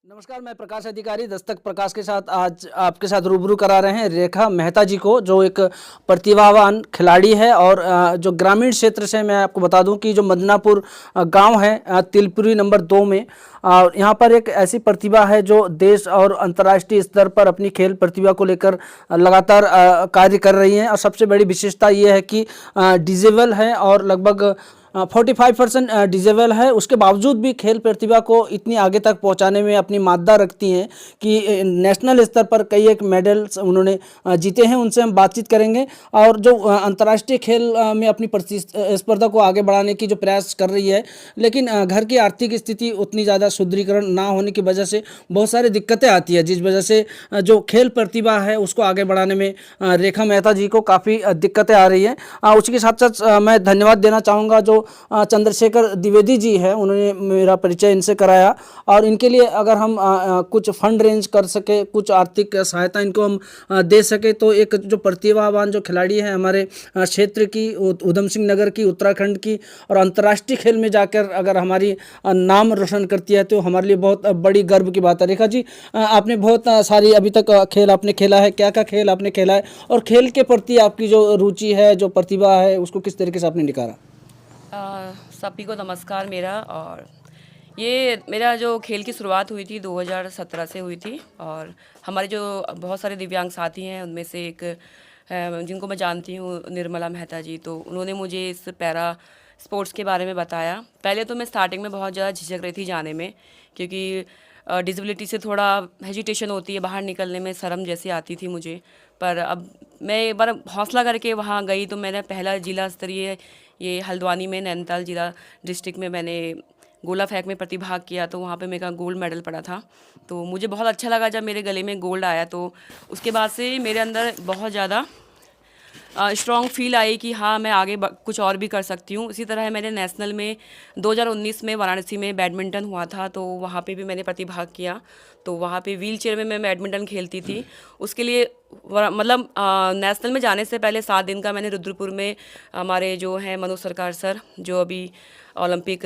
नमस्कार, मैं प्रकाश अधिकारी दस्तक प्रकाश के साथ आज आपके साथ रूबरू करा रहे हैं रेखा मेहता जी को, जो एक प्रतिभावान खिलाड़ी है और जो ग्रामीण क्षेत्र से मैं आपको बता दूं कि जो मदनापुर गांव है तिलपुरी नंबर 2 में, और यहाँ पर एक ऐसी प्रतिभा है जो देश और अंतर्राष्ट्रीय स्तर पर अपनी खेल प्रतिभा को लेकर लगातार कार्य कर रही है। और सबसे बड़ी विशेषता ये है कि डिजेबल है और लगभग 45% डिजेबल है, उसके बावजूद भी खेल प्रतिभा को इतनी आगे तक पहुंचाने में अपनी मादा रखती हैं कि नेशनल स्तर पर कई एक मेडल्स उन्होंने जीते हैं। उनसे हम बातचीत करेंगे और जो अंतर्राष्ट्रीय खेल में अपनी प्रतिस्पर्धा को आगे बढ़ाने की जो प्रयास कर रही है, लेकिन घर की आर्थिक स्थिति उतनी ज़्यादा सुदृढ़ीकरण ना होने की वजह से बहुत सारी दिक्कतें आती है, जिस वजह से जो खेल प्रतिभा है उसको आगे बढ़ाने में रेखा मेहता जी को काफ़ी दिक्कतें आ रही है। उसके साथ साथ मैं धन्यवाद देना चाहूँगा जो चंद्रशेखर द्विवेदी जी है, उन्होंने मेरा परिचय इनसे कराया और इनके लिए अगर हम कुछ फंड रेंज कर सके, कुछ आर्थिक सहायता इनको हम दे सके, तो एक जो प्रतिभावान जो खिलाड़ी है हमारे क्षेत्र की, उधम सिंह नगर की, उत्तराखंड की, और अंतर्राष्ट्रीय खेल में जाकर अगर हमारी नाम रोशन करती है तो हमारे लिए बहुत बड़ी गर्व की बात है। रेखा जी, आपने बहुत सारी अभी तक खेल आपने खेला है, क्या क्या खेल आपने खेला है और खेल के प्रति आपकी जो रुचि है, जो प्रतिभा है, उसको किस तरीके से आपने निखारा? सभी को नमस्कार मेरा। और ये मेरा जो खेल की शुरुआत हुई थी 2017 से हुई थी, और हमारे जो बहुत सारे दिव्यांग साथी हैं उनमें से एक जिनको मैं जानती हूँ, निर्मला मेहता जी, तो उन्होंने मुझे इस पैरा स्पोर्ट्स के बारे में बताया। पहले तो मैं स्टार्टिंग में बहुत ज़्यादा झिझक रही थी जाने में, क्योंकि डिसेबिलिटी से थोड़ा हेजिटेशन होती है, बाहर निकलने में शर्म जैसी आती थी मुझे। पर अब मैं एक बार हौसला करके वहाँ गई तो मैंने पहला जिला स्तरीय ये हल्द्वानी में, नैनीताल जिला डिस्ट्रिक्ट में मैंने गोला फेंक में प्रतिभाग किया, तो वहाँ पे मेरा गोल्ड मेडल पड़ा था। तो मुझे बहुत अच्छा लगा जब मेरे गले में गोल्ड आया। तो उसके बाद से मेरे अंदर बहुत ज़्यादा स्ट्रॉन्ग फील आई कि हाँ, मैं आगे कुछ और भी कर सकती हूँ। इसी तरह मैंने नेशनल में 2019 में वाराणसी में बैडमिंटन हुआ था, तो वहाँ पे भी मैंने प्रतिभाग किया। तो वहाँ पे व्हील चेयर में मैं बैडमिंटन खेलती थी। उसके लिए मतलब नेशनल में जाने से पहले 7 दिन का मैंने रुद्रपुर में हमारे जो हैं मनोज सरकार सर, जो अभी ओलंपिक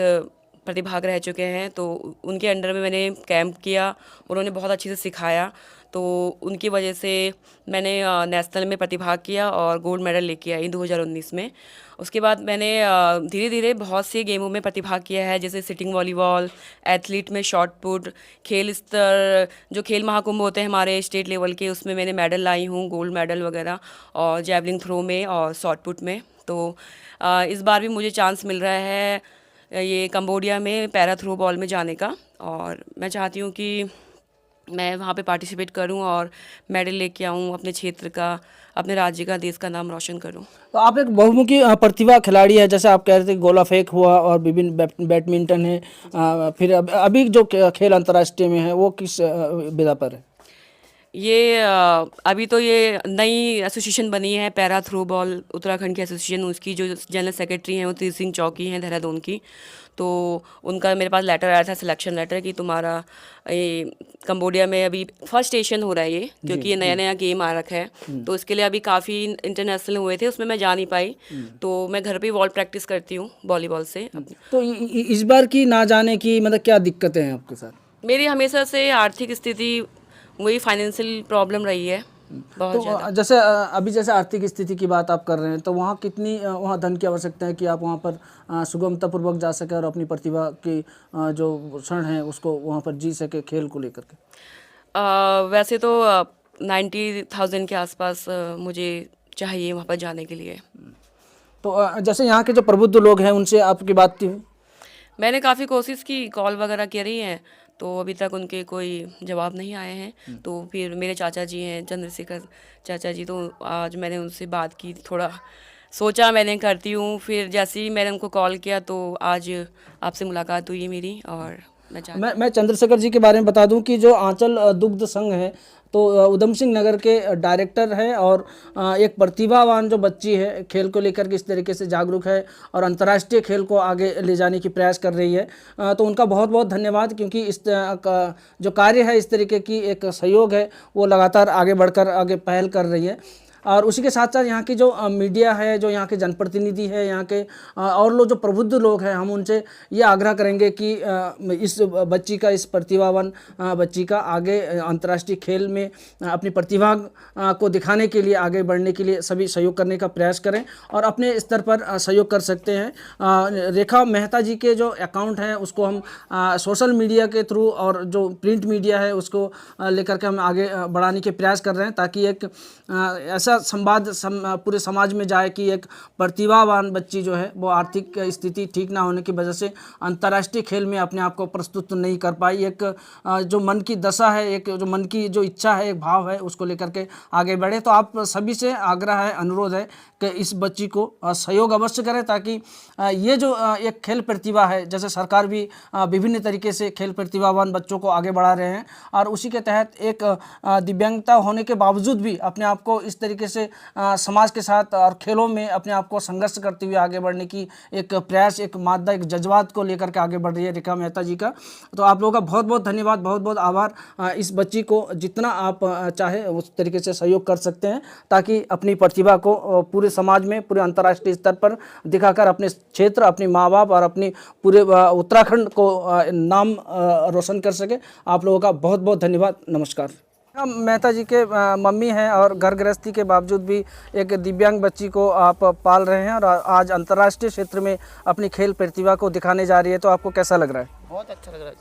प्रतिभाग रह चुके हैं, तो उनके अंडर में मैंने कैंप किया। उन्होंने बहुत अच्छे से सिखाया, तो उनकी वजह से मैंने नेशनल में प्रतिभाग किया और गोल्ड मेडल लेके आई 2019 में। उसके बाद मैंने धीरे धीरे बहुत से गेमों में प्रतिभाग किया है, जैसे सिटिंग वॉलीबॉल, एथलीट में शॉट पुट, खेल स्तर जो खेल महाकुंभ होते हैं हमारे स्टेट लेवल के, उसमें मैंने मेडल लाई हूँ, गोल्ड मेडल वगैरह, और जैवलिन थ्रो में और शॉट पुट में। तो इस बार भी मुझे चांस मिल रहा है ये कंबोडिया में पैरा थ्रो बॉल में जाने का, और मैं चाहती हूँ कि मैं वहाँ पे पार्टिसिपेट करूँ और मेडल लेके आऊँ, अपने क्षेत्र का, अपने राज्य का, देश का नाम रोशन करूँ। तो आप एक बहुमुखी प्रतिभा खिलाड़ी है, जैसे आप कह रहे थे गोला फेंक हुआ और विभिन्न बैडमिंटन है, फिर अभी जो खेल अंतर्राष्ट्रीय में है वो किस विधा पर है? ये अभी तो ये नई एसोसिएशन बनी है पैरा थ्रो बॉल उत्तराखंड की एसोसिएशन, उसकी जो जनरल सेक्रेटरी हैं वो तीर सिंह चौकी हैं देहरादून की। तो उनका मेरे पास लेटर आया था, सिलेक्शन लेटर, कि तुम्हारा ये कंबोडिया में अभी फर्स्ट स्टेशन हो रहा है ये, क्योंकि ये नया नया गेम आ रखा है। तो इसके लिए अभी काफ़ी इंटरनेशनल हुए थे, उसमें मैं जा नहीं पाई। तो मैं घर पे वॉल प्रैक्टिस करती हूँ वॉलीबॉल से। तो इस बार की ना जाने की मतलब क्या दिक्कतें हैं आपके साथ? मेरी हमेशा से आर्थिक स्थिति, वही फाइनेंशियल प्रॉब्लम रही है बहुत ज़्यादा। तो जैसे अभी जैसे आर्थिक स्थिति की बात आप कर रहे हैं, तो वहाँ कितनी वहाँ धन की आवश्यकता है कि आप वहाँ पर सुगमतापूर्वक जा सके और अपनी प्रतिभा की जो क्षण है उसको वहाँ पर जी सके खेल को लेकर के? वैसे तो 90,000 के आसपास मुझे चाहिए वहाँ पर जाने के लिए। तो जैसे यहाँ के जो प्रबुद्ध लोग हैं उनसे आपकी बात थी? मैंने काफ़ी कोशिश की, कॉल वगैरह करी हैं, तो अभी तक उनके कोई जवाब नहीं आए हैं। तो फिर मेरे चाचा जी हैं, चंद्रशेखर चाचा जी, तो आज मैंने उनसे बात की, थोड़ा सोचा मैंने करती हूँ। फिर जैसे ही मैंने उनको कॉल किया तो आज आपसे मुलाकात हुई मेरी। और मैं चंद्रशेखर जी के बारे में बता दूं कि जो आंचल दुग्ध संघ है, तो उधम सिंह नगर के डायरेक्टर हैं और एक प्रतिभावान जो बच्ची है, खेल को लेकर किस तरीके से जागरूक है और अंतर्राष्ट्रीय खेल को आगे ले जाने की प्रयास कर रही है। तो उनका बहुत बहुत धन्यवाद, क्योंकि इस जो कार्य है, इस तरीके की एक सहयोग है, वो लगातार आगे बढ़कर आगे पहल कर रही है। और उसी के साथ साथ यहाँ की जो मीडिया है, जो यहाँ के जनप्रतिनिधि है, यहाँ के और लोग जो प्रबुद्ध लोग हैं, हम उनसे ये आग्रह करेंगे कि इस बच्ची का, इस प्रतिभावान बच्ची का आगे अंतर्राष्ट्रीय खेल में अपनी प्रतिभा को दिखाने के लिए, आगे बढ़ने के लिए सभी सहयोग करने का प्रयास करें और अपने स्तर पर सहयोग कर सकते हैं। रेखा मेहता जी के जो अकाउंट हैं उसको हम सोशल मीडिया के थ्रू और जो प्रिंट मीडिया है उसको लेकर के हम आगे बढ़ाने के प्रयास कर रहे हैं, ताकि एक ऐसा संवाद पूरे समाज में जाए कि एक प्रतिभावान बच्ची जो है वो आर्थिक स्थिति ठीक ना होने की वजह से अंतर्राष्ट्रीय खेल में अपने आप को प्रस्तुत नहीं कर पाई। एक जो मन की दशा है, एक जो मन की जो इच्छा है, एक भाव है, उसको लेकर के आगे बढ़े। तो आप सभी से आग्रह है, अनुरोध है कि इस बच्ची को सहयोग अवश्य करें, ताकि ये जो एक खेल प्रतिभा है, जैसे सरकार भी विभिन्न तरीके से खेल प्रतिभावान बच्चों को आगे बढ़ा रहे हैं और उसी के तहत एक दिव्यांगता होने के बावजूद भी अपने आप को इस तरीके से समाज के साथ और खेलों में अपने आप को संघर्ष करते हुए आगे बढ़ने की एक प्रयास, एक मादा, एक जज्बात को लेकर के आगे बढ़ रही है रेखा मेहता जी का। तो आप लोगों का बहुत बहुत धन्यवाद, बहुत बहुत आभार। इस बच्ची को जितना आप चाहे उस तरीके से सहयोग कर सकते हैं, ताकि अपनी प्रतिभा को पूरे समाज में, पूरे अंतर्राष्ट्रीय स्तर पर दिखाकर अपने क्षेत्र, अपने माँ बाप और अपनी पूरे उत्तराखंड को नाम रोशन कर सके। आप लोगों का बहुत बहुत धन्यवाद। नमस्कार। मेहता जी के मम्मी हैं और घर गृहस्थी के बावजूद भी एक दिव्यांग बच्ची को आप पाल रहे हैं और आज अंतर्राष्ट्रीय क्षेत्र में अपनी खेल प्रतिभा को दिखाने जा रही है, तो आपको कैसा लग रहा है? बहुत अच्छा लग रहा है।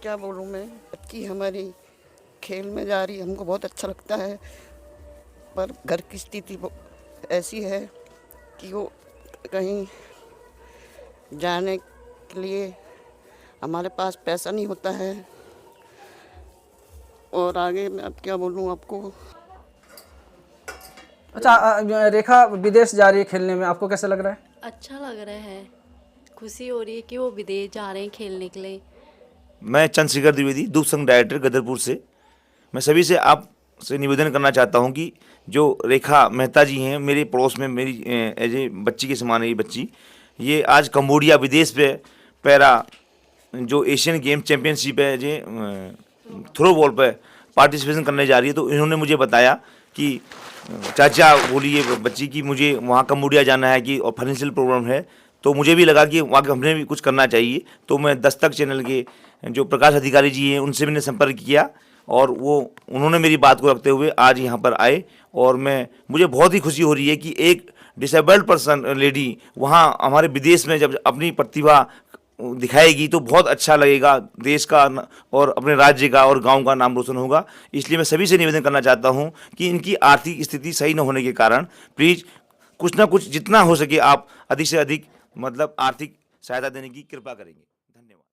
क्या बोलूँ मैं, बच्ची हमारी खेल में जा रही है, हमको बहुत अच्छा लगता है। पर घर की स्थिति ऐसी है कि वो कहीं जाने के लिए हमारे पास पैसा नहीं होता है। और आगे मैं अब क्या बोलूँ आपको। अच्छा, रेखा विदेश जा रही है खेलने में, आपको कैसा लग रहा है? अच्छा लग रहा है, खुशी हो रही है कि वो विदेश जा रहे हैं खेलने के लिए। मैं चंद्रशेखर द्विवेदी, दूध संघ डायरेक्टर गदरपुर से। मैं सभी से आपसे निवेदन करना चाहता हूं कि जो रेखा मेहता जी हैं, मेरे पड़ोस में मेरी एज ए बच्ची के समान है ये बच्ची। ये आज कंबोडिया विदेश पे पैरा जो एशियन गेम चैम्पियनशिप है जे थ्रो बॉल पे पार्टिसिपेशन करने जा रही है। तो इन्होंने मुझे बताया कि चाचा बोलिए बच्ची की मुझे वहाँ कंबोडिया जाना है कि और फाइनेंशियल प्रॉब्लम है, तो मुझे भी लगा कि वहाँ हमने भी कुछ करना चाहिए। तो मैं दस्तक चैनल के जो प्रकाश अधिकारी जी हैं उनसे मैंने संपर्क किया और उन्होंने मेरी बात को रखते हुए आज यहाँ पर आए। और मुझे बहुत ही खुशी हो रही है कि एक डिसेबल्ड पर्सन लेडी वहाँ हमारे विदेश में जब अपनी प्रतिभा दिखाएगी तो बहुत अच्छा लगेगा, देश का और अपने राज्य का और गांव का नाम रोशन होगा। इसलिए मैं सभी से निवेदन करना चाहता हूं कि इनकी आर्थिक स्थिति सही न होने के कारण प्लीज़ कुछ ना कुछ जितना हो सके आप अधिक से अधिक मतलब आर्थिक सहायता देने की कृपा करेंगे।